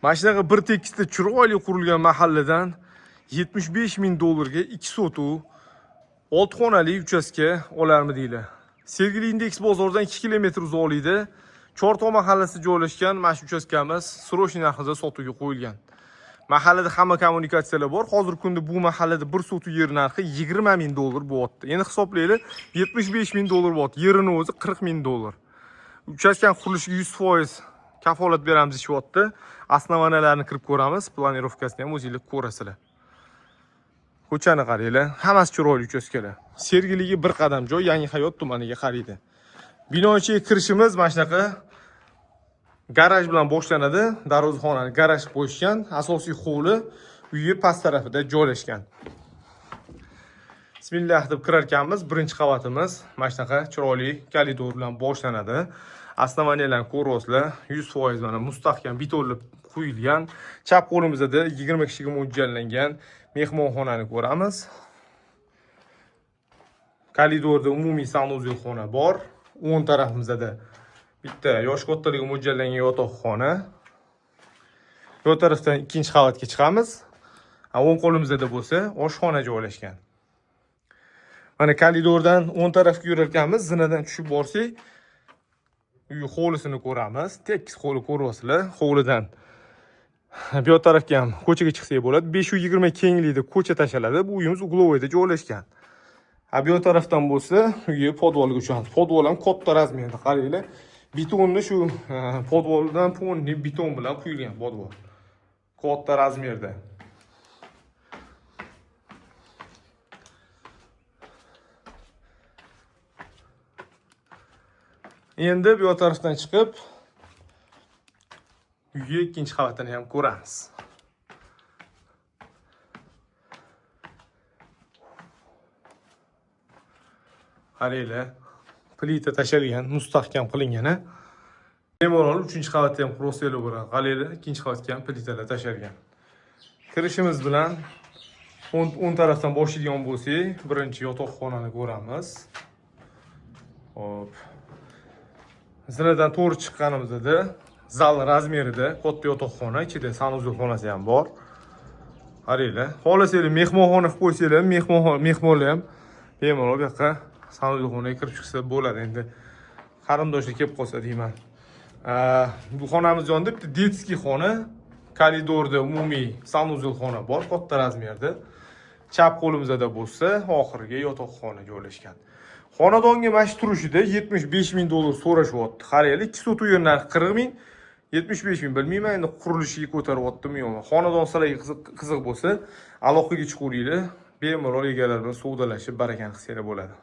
Mana shunaqa bir tekisda chiroyli qurilgan mahalladan $75,000 ga 2 sotuv 6 xonali uchastka olarmidinglar. Sergeli Indeks bozoridan 2 kilometr uzoqlikda Chortoq mahallasi joylashgan mana shu uchastkamiz srochniy narxida sotuvga qo'yilgan. Mahallada hamma kommunikatsiyalar bor. Hozirgi kunda bu mahallada bir sotuv yer narxi $20,000 bo'lyapti. Endi hisoblaylik, $75,000 bo'lyapti. Yerini o'zi $40,000. Uchastkaning qurilishiga 100% kafolat beramiz deyapti. Основанияларni kirib ko'ramiz, planirovkasini ham o'zingizlar ko'rasizlar. Ko'chani qaranglar, hammasi chiroyli uchastkalar. Sergeliga bir qadam joy, Yangi Hayot tumaniga qaraydi. Bino ichiga kirishimiz mana shunaqa garaj bilan boshlanadi. Darvozaxonani garaj qo'yishgan, asosiy hovli uyi past tarafida joylashgan. Bismillah deb kirar ekanmiz, birinchi qavatimiz mana shunaqa chiroyli koridor bilan boshlanadi. Основанияларni ko'rasizlar, 100% mana mustahkam betonlab qo'yilgan. Chap qo'limizda 20 kishiga mo'ljallangan mehmonxonani ko'ramiz. Koridorda umumiy sanuzel xona bor. O'ng tarafimizda bitta yosh kattalarga mo'ljallangan yotoqxona. Bu tarafdan ikkinchi qavatga chiqamiz. O'ng qo'limizda bo'lsa oshxona joylashgan. Mana koridordan o'ng tarafga yurar ekanmiz, zinadan tushib borsak, uy hovlisini ko'ramiz. Tekis hovli ko'ryapsizlar. Hovlidan bu tarafga ham ko'chaga chiqsak bo'ladi. 520 kenglikda ko'cha tashaladi. Bu uyimiz uglovoyda joylashgan. Bu tarafdan bo'lsa, uyi podvolga uchamiz. Podvol ham katta razmerda, qaranglar. Betonni shu podvoldan ponni beton bilan quyilgan podvol. Katta razmerda. Endi bu tarafdan chiqib uyga ikkinchi qavatini ham ko'ramiz. Qaranglar, plita tashalgan, mustahkam qilingan. Bemalol 3-qavatda ham proseler bor. Qaranglar, 2-qavatga ham plitalar tashalgan. Kirishimiz bilan o'ng tarafdan boshlaydigan bo'lsak, birinchi yotoqxonani ko'ramiz. Hop. Zinadan to'g'ri chiqqanimizda zal razmerida katta yotoqxona, ichida sanuzel xonasi ham bor. Qaranglar, xohlasanglar mehmonxona qilib qo'ysanglar, mehmonlar ham bemalol bu yoqqa sanuzel xonaga kirib chiqsa bo'ladi. Endi qarindoshlar kelib qolsa deyman. Bu xonamiz yonida bitta detskiy xona, koridorda umumiy sanuzel xona bor, katta razmerda. Chap qo'limizda bo'lsa, oxirgi yotoqxona joylashgan. Xonadonga mana shu turishida $75,000 so'rashyapti. Qaranglar, 2 sotuv yer narxi 40,000, 75,000 bilmayman, endi qurilishiga ko'taryaptimi yo'qmi. Xonadon sizlarga qiziq bo'lsa, aloqaga chiqinglar, bemalol egalar bilan savdolashib barakani qilsanglar bo'ladi.